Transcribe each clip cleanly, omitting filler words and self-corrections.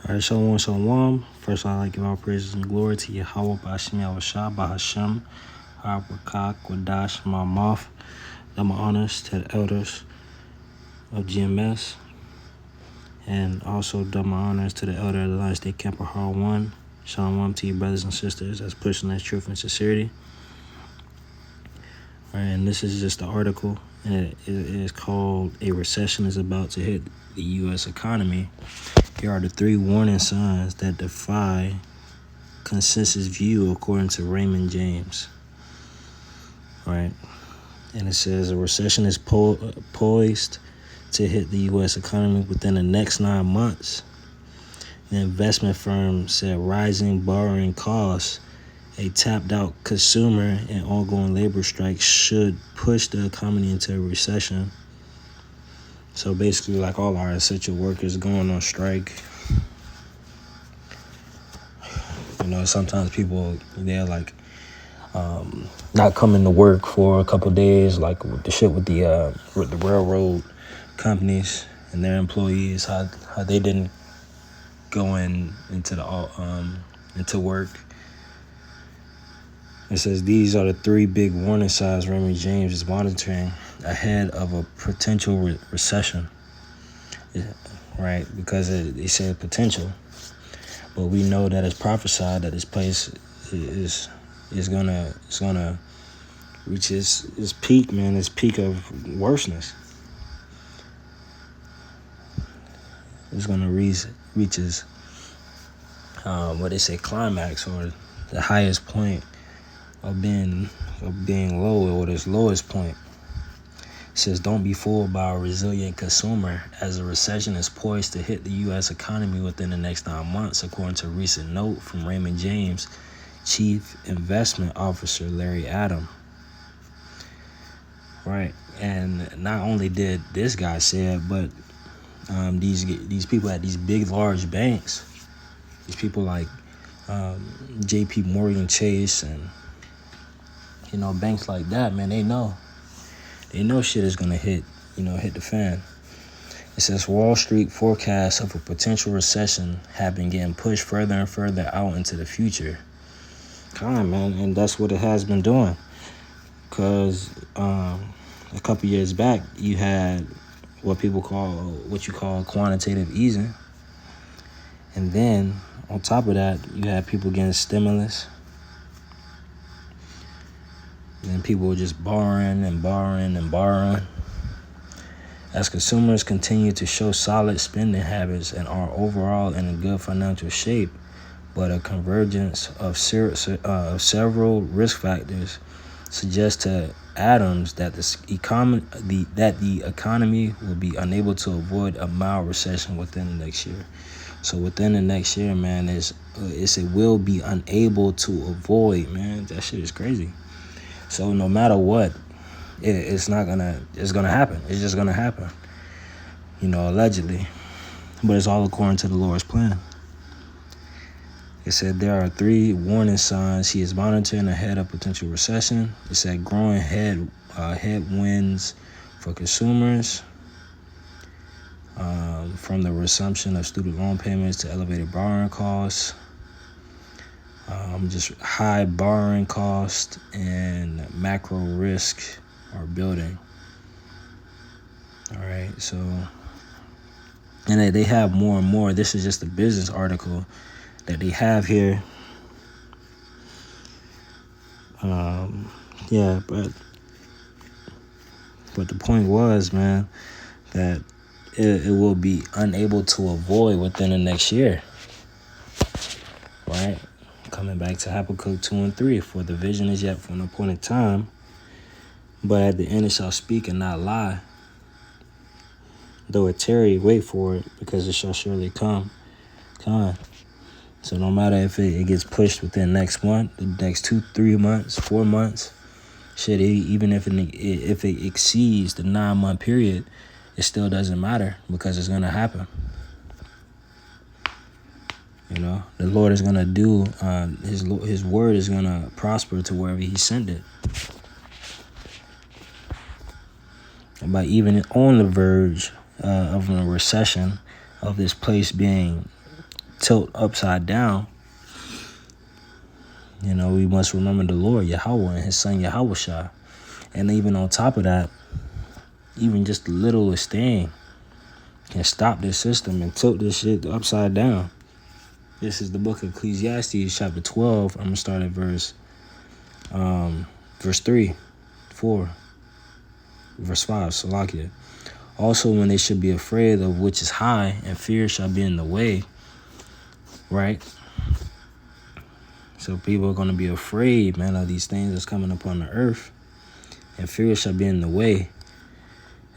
All right, Shalom, Shalom. First, I'd like to give all praises and glory to Yahweh, Ba'ashem, Yahushua, Bahashem, Harakah, Kodash, Ma'amoth. My honors to the elders of GMS, and also double my honors to the elder of the Lion State Camp of Hall 1. Shalom to you, brothers and sisters, that's pushing that truth and sincerity. All right, and this is just the article, and it is called "A Recession is About to Hit the U.S. Economy." Here are the 3 warning signs that defy consensus view according to Raymond James. All right, and it says a recession is poised to hit the U.S. economy within the next 9 months. The investment firm said rising borrowing costs, a tapped-out consumer, and ongoing labor strikes should push the economy into a recession. So basically, like all our essential workers going on strike. You know, sometimes people, they're like not coming to work for a couple of days, like with the shit with the railroad companies and their employees, how they didn't go into work. It says these are the 3 big warning signs Raymond James is monitoring ahead of a potential recession. Right, because they said potential, but we know that it's prophesied that this place is gonna reach its peak, man. Its peak of worseness. It's gonna reach its what they say climax, or the highest point of being low, or its lowest point. It says, don't be fooled by a resilient consumer, as a recession is poised to hit the U.S. economy within the next 9 months, according to a recent note from Raymond James Chief Investment Officer Larry Adam. Right, and not only did this guy say it, but these people at these big, large banks, these people like J.P. Morgan Chase, and banks like that, man, they know shit is gonna hit the fan. It says Wall Street forecasts of a potential recession have been getting pushed further and further out into the future. Come on, man, and that's what it has been doing. Cause a couple years back, you had what you call quantitative easing, and then on top of that, you had people getting stimulus. And people were just borrowing and borrowing and borrowing. As consumers continue to show solid spending habits and are overall in a good financial shape, but a convergence of several risk factors suggests to Adams that the economy will be unable to avoid a mild recession within the next year. So within the next year, man, it will be unable to avoid, man. That shit is crazy. So no matter what, it's gonna happen. It's just gonna happen, allegedly. But it's all according to the Lord's plan. It said there are 3 warning signs he is monitoring ahead of potential recession. It said growing headwinds for consumers, from the resumption of student loan payments to elevated borrowing costs. Just high borrowing cost and macro risk are building. All right, so, and they have more and more. This is just a business article that they have here. Yeah, but the point was, man, that it will be unable to avoid within the next year. Right? Coming back to Habakkuk 2 and 3, for the vision is yet for an appointed time, but at the end it shall speak and not lie. Though it tarry, wait for it, because it shall surely come. So no matter if it gets pushed within next month, the next 2, 3 months, 4 months, shit, even if it exceeds the 9-month period, it still doesn't matter, because it's gonna happen. The Lord is gonna do His word is gonna prosper to wherever He sent it. By even on the verge of a recession, of this place being tilt upside down, we must remember the Lord, Yahweh, and his son, Yahushua. And even on top of that, even just the littlest thing can stop this system and tilt this shit upside down. This is the book of Ecclesiastes, chapter 12. I'm going to start at verse 3, 4, verse 5, Salakia. Also, when they should be afraid of which is high, and fear shall be in the way, right? So people are going to be afraid, man, of these things that's coming upon the earth, and fear shall be in the way,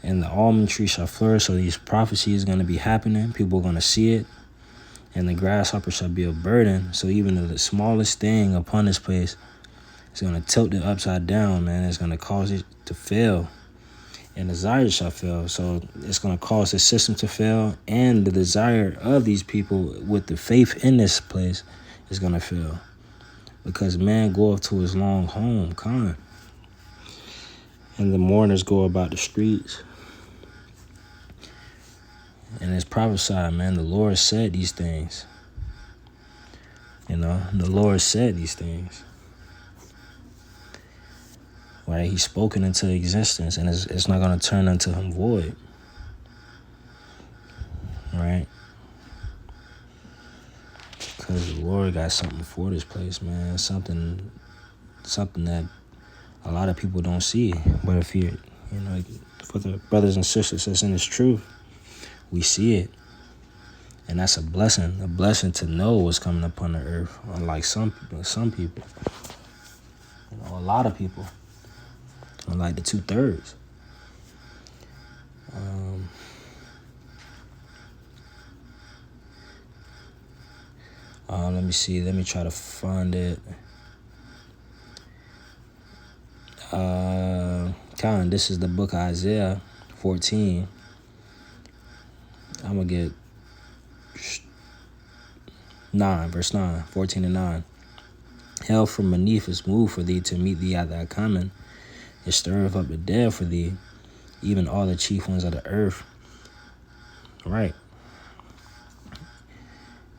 and the almond tree shall flourish. So these prophecies are going to be happening. People are going to see it, and the grasshopper shall be a burden. So even the smallest thing upon this place is going to tilt it upside down, man. It's going to cause it to fail, and desire shall fail. So it's going to cause the system to fail, and the desire of these people with the faith in this place is going to fail, because man goeth to his long home, Khan, and the mourners go about the streets. And it's prophesied, man. The Lord said these things. The Lord said these things. Right? He's spoken into existence, and it's not going to turn into him void. Right? Because the Lord got something for this place, man. Something that a lot of people don't see. But if you for the brothers and sisters that's in this truth, we see it. And that's a blessing to know what's coming upon the earth. Unlike some people, a lot of people, unlike the 2/3. Let me see. Let me try to find it. This is the book of Isaiah 14. I'm going to get 9, verse 9, 14 and 9. Hell from beneath is moved for thee to meet thee at thy coming. It stirreth up the dead for thee, even all the chief ones of the earth. Right.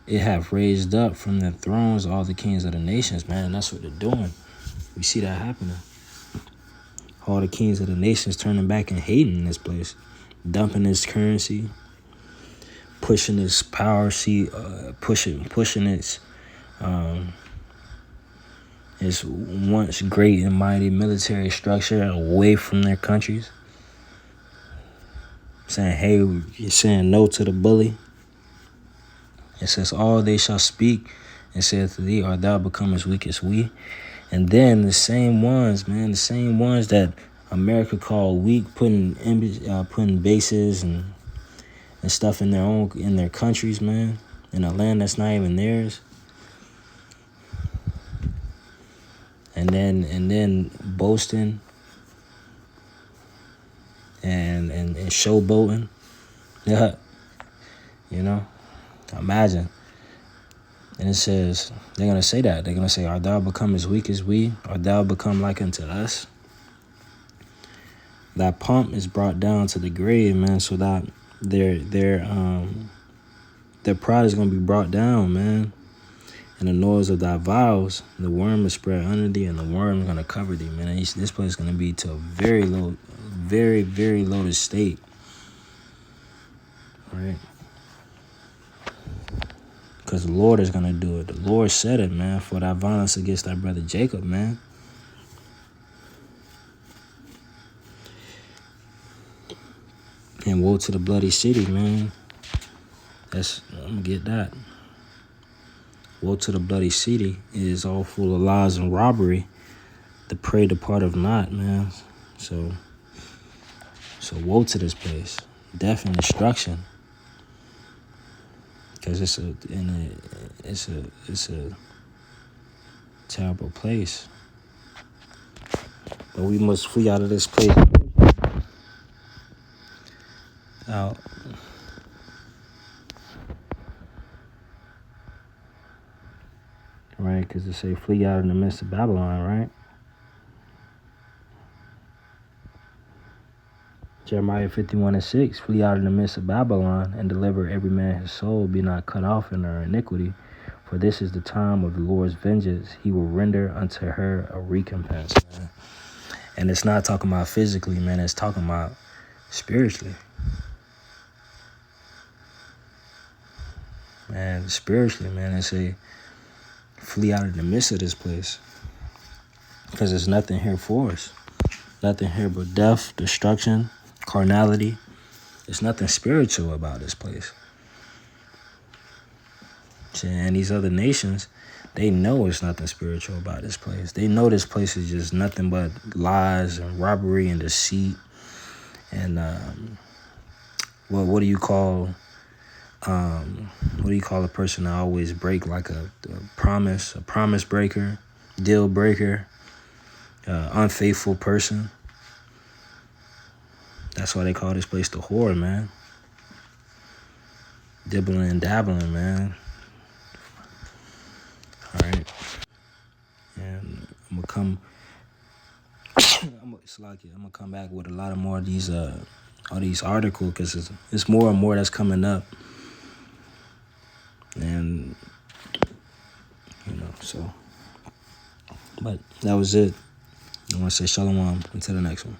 It hath raised up from their thrones all the kings of the nations, man. That's what they're doing. We see that happening. All the kings of the nations turning back and hating this place, dumping its currency, pushing its power seat, pushing its once great and mighty military structure away from their countries. Saying, hey, you're saying no to the bully. It says, all they shall speak and saith to thee, art thou become as weak as we? And then the same ones, man, the same ones that America called weak, putting bases and stuff in their countries, man, in a land that's not even theirs. And then boasting and showboating. Yeah. Imagine. And it says, they're going to say that. They're going to say, art thou become as weak as we? Art thou become like unto us? That pomp is brought down to the grave, man, so that their pride is going to be brought down, man. And the noise of thy vows, the worm is spread under thee, and the worm is going to cover thee, man. And this place is going to be to a very low, very, very low state. Right? Because the Lord is going to do it. The Lord said it, man, for thy violence against thy brother Jacob, man. And woe to the bloody city, man. I'm going to get that. Woe to the bloody city. It is all full of lies and robbery. The prey departeth not, man. So woe to this place. Death and destruction. Because it's a terrible place. But we must flee out of this place. Out. Right, because it say flee out in the midst of Babylon, right? Jeremiah 51:6, flee out in the midst of Babylon and deliver every man his soul, be not cut off in her iniquity. For this is the time of the Lord's vengeance. He will render unto her a recompense, man. And it's not talking about physically, man. It's talking about spiritually. Man, spiritually, man. They say, flee out of the midst of this place. Because there's nothing here for us. Nothing here but death, destruction, carnality. There's nothing spiritual about this place. And these other nations, they know it's nothing spiritual about this place. They know this place is just nothing but lies and robbery and deceit. And what do you call a person that always break like a promise breaker, deal breaker, unfaithful person? That's why they call this place the whore, man. Dibbling and dabbling, man. All right. And I'm gonna come. I'm gonna come back with a lot of more of these all these articles, because it's more and more that's coming up. And so, but that was it. I want to say shalom until the next one.